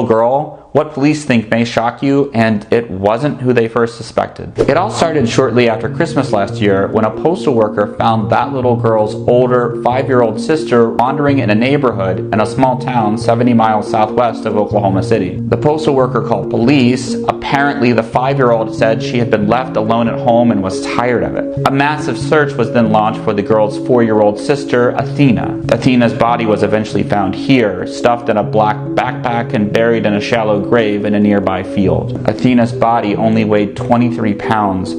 girl, what police think may shock you, and it wasn't who they first suspected. It all started shortly after Christmas last year when a postal worker found that little girl's older 5-year-old sister wandering in a neighborhood in a small town 70 miles southwest of Oklahoma City. The postal worker called police. Apparently, the 5-year-old said she had been left alone at home and was tired of it. A massive search was then launched for the girl's 4-year-old sister, Athena. Athena's body was eventually found here, stuffed in a black backpack and buried in a shallow grave in a nearby field. Athena's body only weighed 23 pounds,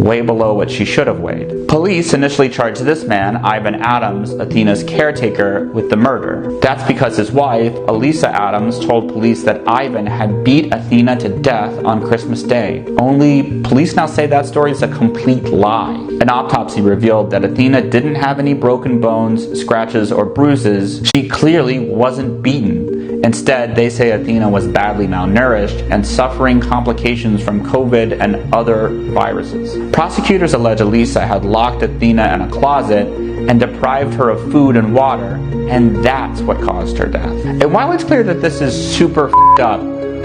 way below what she should have weighed. Police initially charged this man, Ivan Adams, Athena's caretaker, with the murder. That's because his wife, Elisa Adams, told police that Ivan had beat Athena to death on Christmas Day. Only, police now say that story is a complete lie. An autopsy revealed that Athena didn't have any broken bones, scratches, or bruises. She clearly wasn't beaten. Instead, they say Athena was badly malnourished and suffering complications from COVID and other viruses. Prosecutors allege Elisa had locked Athena in a closet and deprived her of food and water, and that's what caused her death. And while it's clear that this is super f***ed up,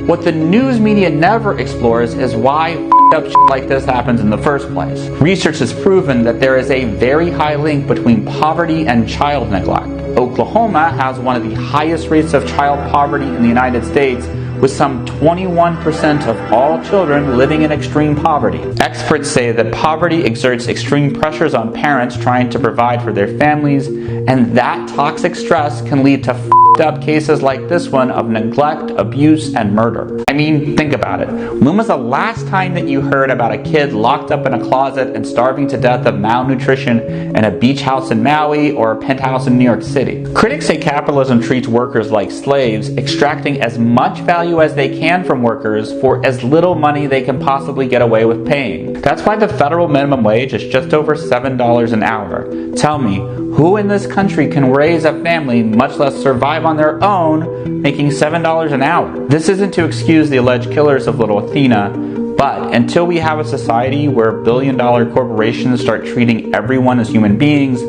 what the news media never explores is why f***ed up shit like this happens in the first place. Research has proven that there is a very high link between poverty and child neglect. Oklahoma has one of the highest rates of child poverty in the United States, with some 21% of all children living in extreme poverty. Experts say that poverty exerts extreme pressures on parents trying to provide for their families, and that toxic stress can lead to f***ed up cases like this one of neglect, abuse, and murder. I mean, think about it. When was the last time that you heard about a kid locked up in a closet and starving to death of malnutrition in a beach house in Maui or a penthouse in New York City? Critics say capitalism treats workers like slaves, extracting as much value as they can from workers for as little money they can possibly get away with paying. That's why the federal minimum wage is just over $7 an hour. Tell me, who in this country can raise a family, much less survive on their own, making $7 an hour? This isn't to excuse the alleged killers of little Athena, but until we have a society where billion-dollar corporations start treating everyone as human beings,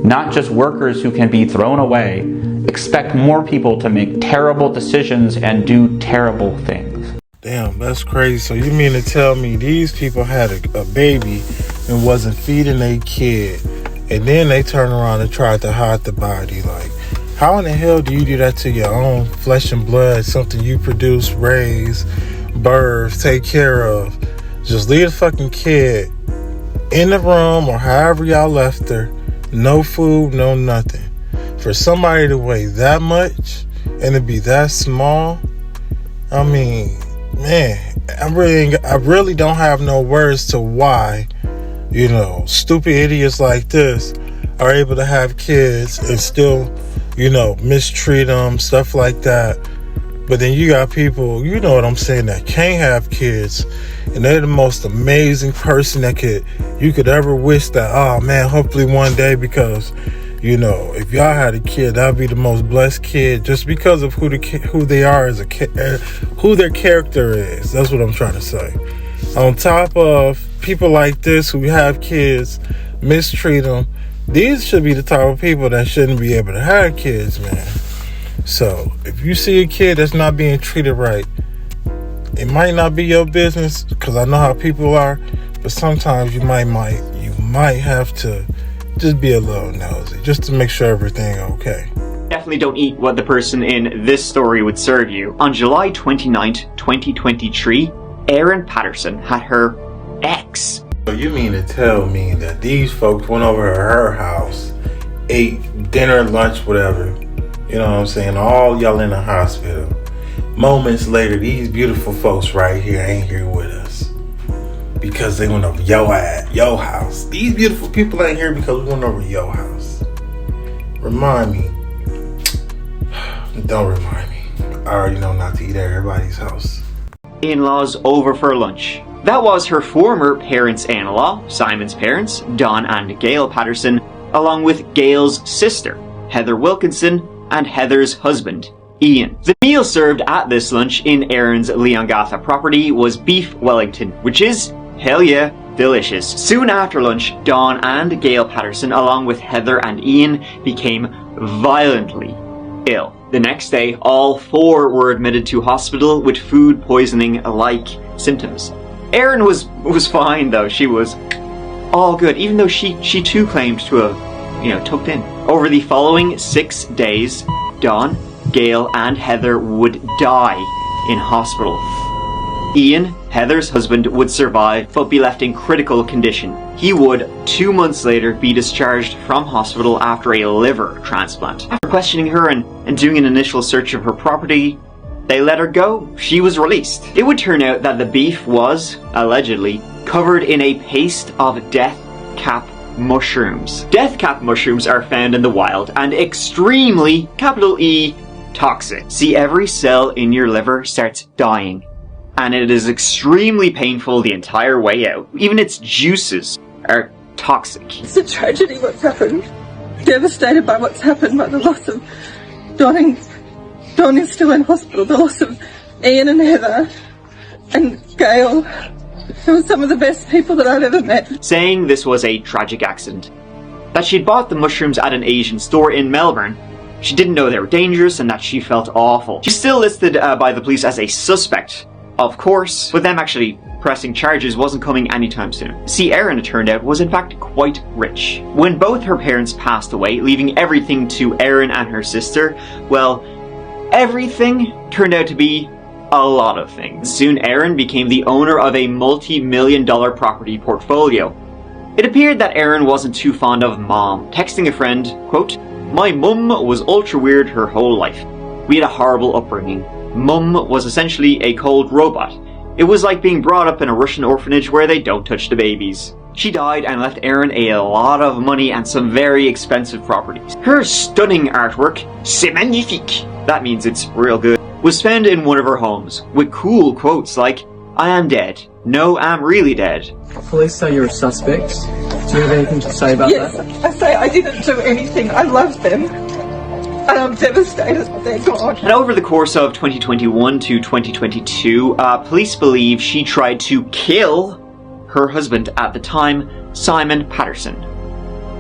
not just workers who can be thrown away, expect more people to make terrible decisions and do terrible things. Damn, that's crazy. So you mean to tell me these people had a baby and wasn't feeding their kid, and then they turn around and tried to hide the body? Like, how in the hell do you do that to your own flesh and blood, something you produce, raise, birth, take care of? Just leave the fucking kid in the room or however y'all left her. No food, no nothing. For somebody to weigh that much and to be that small, I mean, man, I really don't have no words to why, stupid idiots like this are able to have kids and still, mistreat them, stuff like that. But then you got people, you know what I'm saying, that can't have kids, and they're the most amazing person that you could ever wish that, oh man, hopefully one day, because if y'all had a kid, that'd be the most blessed kid, just because of who they are as who their character is. That's what I'm trying to say. On top of people like this who have kids, mistreat them, these should be the type of people that shouldn't be able to have kids, man. So if you see a kid that's not being treated right, it might not be your business, because I know how people are, but sometimes you might have to just be a little nosy, just to make sure everything okay. Definitely don't eat what the person in this story would serve you. On July 29th, 2023, Erin Patterson had her ex. So you mean to tell me that these folks went over to her house, ate dinner, lunch, whatever, you know what I'm saying, all y'all in the hospital. Moments later, these beautiful folks right here ain't here with us because they went over your house. These beautiful people ain't here because we went over your house. Remind me. Don't remind me. I already know not to eat at everybody's house. In-laws over for lunch. That was her former parents' in-law, Simon's parents, Don and Gail Patterson, along with Gail's sister, Heather Wilkinson, and Heather's husband, Ian. The meal served at this lunch in Erin's Leongatha property was beef Wellington, which is, hell yeah, delicious. Soon after lunch, Don and Gail Patterson, along with Heather and Ian, became violently ill. The next day, all 4 were admitted to hospital with food poisoning-like symptoms. Erin was fine though. She was all good, even though she too claimed to have, tucked in. Over the following 6 days, Dawn, Gail, and Heather would die in hospital. Ian, Heather's husband, would survive but be left in critical condition. He would, 2 months later, be discharged from hospital after a liver transplant. After questioning her and doing an initial search of her property, they let her go. She was released. It would turn out that the beef was, allegedly, covered in a paste of death cap mushrooms. Death cap mushrooms are found in the wild and extremely, capital E, toxic. See, every cell in your liver starts dying, and it is extremely painful the entire way out. Even its juices are toxic. It's a tragedy what's happened. Devastated by what's happened, by the loss of Dawn. Dawn is still in hospital. The loss of Ian and Heather and Gail. They were some of the best people that I've ever met. Saying this was a tragic accident. That she'd bought the mushrooms at an Asian store in Melbourne. She didn't know they were dangerous and that she felt awful. She's still listed by the police as a suspect, of course, but them actually pressing charges wasn't coming anytime soon. See, Erin, it turned out, was in fact quite rich. When both her parents passed away, leaving everything to Erin and her sister, well, everything turned out to be a lot of things. Soon Erin became the owner of a multi-million-dollar property portfolio. It appeared that Erin wasn't too fond of Mom, texting a friend, quote, "My mum was ultra weird her whole life. We had a horrible upbringing. Mum was essentially a cold robot. It was like being brought up in a Russian orphanage where they don't touch the babies." She died and left Erin a lot of money and some very expensive properties. Her stunning artwork, c'est magnifique, that means it's real good, was found in one of her homes, with cool quotes like, "I am dead. No, I'm really dead." Police say you're a suspect. Do you have anything to say about Yes, that? I say I didn't do anything. I love them. And I'm devastated that they're gone. And over the course of 2021 to 2022, police believe she tried to kill her husband at the time, Simon Patterson.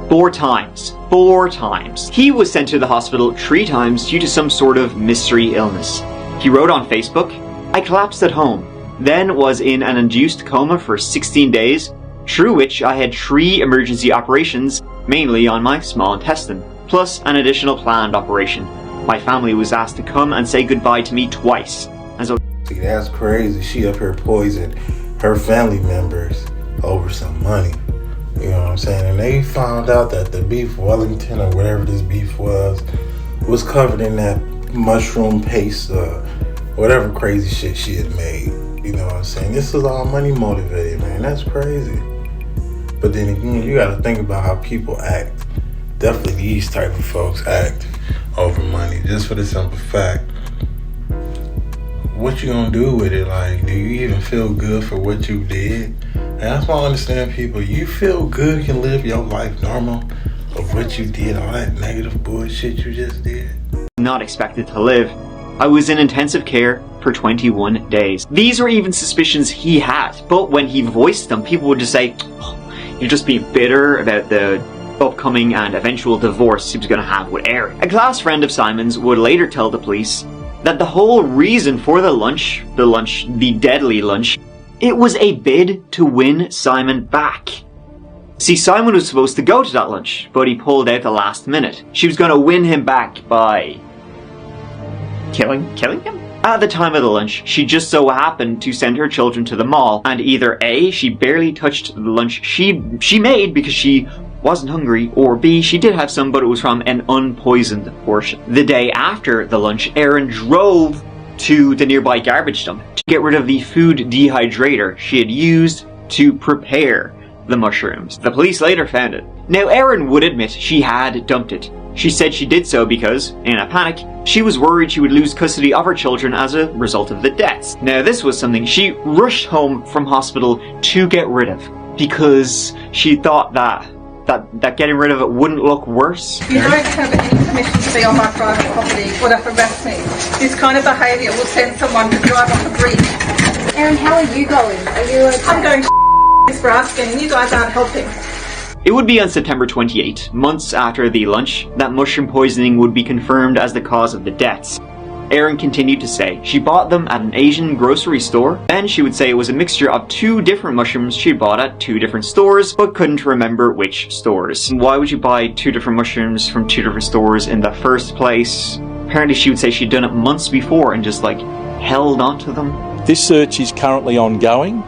4 times. 4 times. He was sent to the hospital 3 times due to some sort of mystery illness. He wrote on Facebook, "I collapsed at home, then was in an induced coma for 16 days, through which I had 3 emergency operations, mainly on my small intestine, plus an additional planned operation. My family was asked to come and say goodbye to me twice." And so, See, that's crazy. She up here poisoned her family members over some money. You know what I'm saying? And they found out that the beef Wellington or whatever this beef was covered in that mushroom paste, whatever crazy shit she had made. You know what I'm saying? This is all money motivated, man. That's crazy. But then again, you gotta think about how people act. Definitely these type of folks act over money, just for the simple fact, what you gonna do with it? Like, do you even feel good for what you did? And that's why I understand people, you feel good, you can live your life normal of what you did, all that negative bullshit you just did. not expected to live. I was in intensive care for 21 days. These were even suspicions he had, but when he voiced them, people would just say, "Oh, you're just being bitter about the upcoming and eventual divorce he was going to have with Erin." A class friend of Simon's would later tell the police that the whole reason for the deadly lunch, it was a bid to win Simon back. See, Simon was supposed to go to that lunch, but he pulled out the last minute. She was going to win him back by killing him? At the time of the lunch, she just so happened to send her children to the mall, and either A, she barely touched the lunch she made because she wasn't hungry, or B, she did have some, but it was from an unpoisoned portion. The day after the lunch, Erin drove to the nearby garbage dump to get rid of the food dehydrator she had used to prepare the mushrooms. The police later found it. Now, Erin would admit she had dumped it. She said she did so because, in a panic, she was worried she would lose custody of her children as a result of the deaths. Now, this was something she rushed home from hospital to get rid of because she thought that getting rid of it wouldn't look worse. You don't have any permission to be on my private property or to harass me. This kind of behaviour will send someone to drive off a bridge. Erin, how are you going? Are you okay? I'm going for asking, and you guys aren't helping. It would be on September 28, months after the lunch, that mushroom poisoning would be confirmed as the cause of the deaths. Erin continued to say she bought them at an Asian grocery store. Then she would say it was a mixture of 2 different mushrooms she bought at 2 different stores, but couldn't remember which stores. Why would you buy 2 different mushrooms from 2 different stores in the first place? Apparently she would say she'd done it months before and just held onto them. This search is currently ongoing,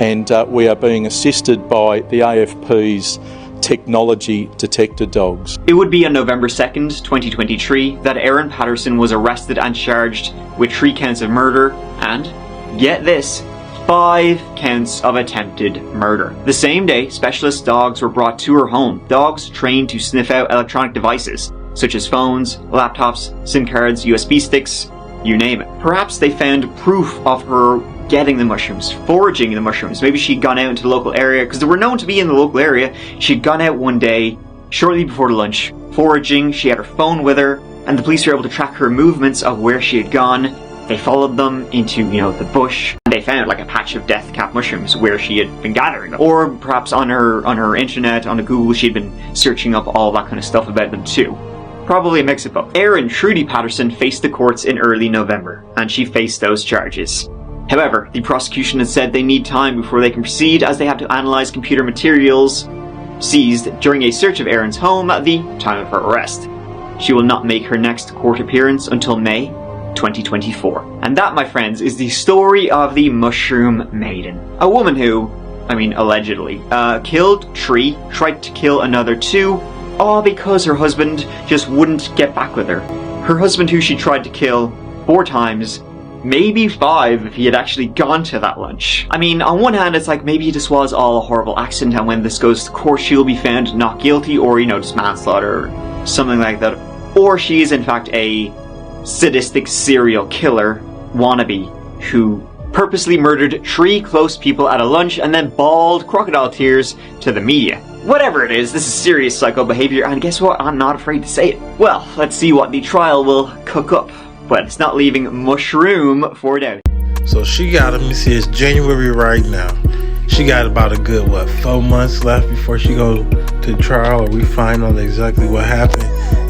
and we are being assisted by the AFP's technology detector dogs. It would be on November 2nd, 2023 that Erin Patterson was arrested and charged with 3 counts of murder and, get this, 5 counts of attempted murder. The same day, specialist dogs were brought to her home, dogs trained to sniff out electronic devices, such as phones, laptops, SIM cards, USB sticks, you name it. Perhaps they found proof of her getting the mushrooms, foraging the mushrooms. Maybe she'd gone out into the local area, because they were known to be in the local area. She'd gone out one day, shortly before lunch, foraging. She had her phone with her, and the police were able to track her movements of where she had gone. They followed them into, the bush, and they found a patch of death cap mushrooms where she had been gathering them. Or perhaps on her internet, on Google, she'd been searching up all that kind of stuff about them too. Probably a mix of both. Erin Trudy Patterson faced the courts in early November, and she faced those charges. However, the prosecution had said they need time before they can proceed, as they have to analyze computer materials seized during a search of Erin's home at the time of her arrest. She will not make her next court appearance until May 2024. And that, my friends, is the story of the Mushroom Maiden. A woman who, allegedly, killed 3, tried to kill another 2, all because her husband just wouldn't get back with her. Her husband, who she tried to kill 4 times, maybe 5 if he had actually gone to that lunch. On one hand, it's maybe it just was all a horrible accident, and when this goes to court, she'll be found not guilty, or, just manslaughter, or something like that. Or she is, in fact, a sadistic serial killer wannabe who purposely murdered 3 close people at a lunch and then bawled crocodile tears to the media. Whatever it is, this is serious psycho behavior, and guess what? I'm not afraid to say it. Well, let's see what the trial will cook up. But it's not leaving mushroom for doubt. So she got, let me see, it's January right now. She got about a good, 4 months left before she go to trial, or we find out exactly what happened.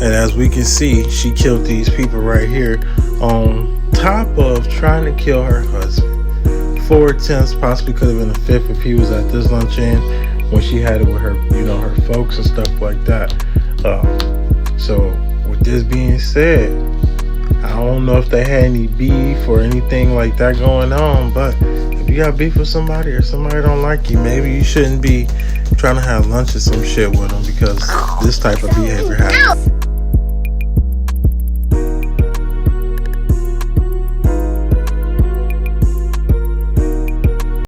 And as we can see, she killed these people right here on top of trying to kill her husband. 4 attempts, possibly could have been a 5th if he was at this luncheon when she had it with her, her folks and stuff like that. So with this being said, I don't know if they had any beef or anything like that going on, but if you got beef with somebody or somebody don't like you, maybe you shouldn't be trying to have lunch or some shit with them, because this type of behavior happens.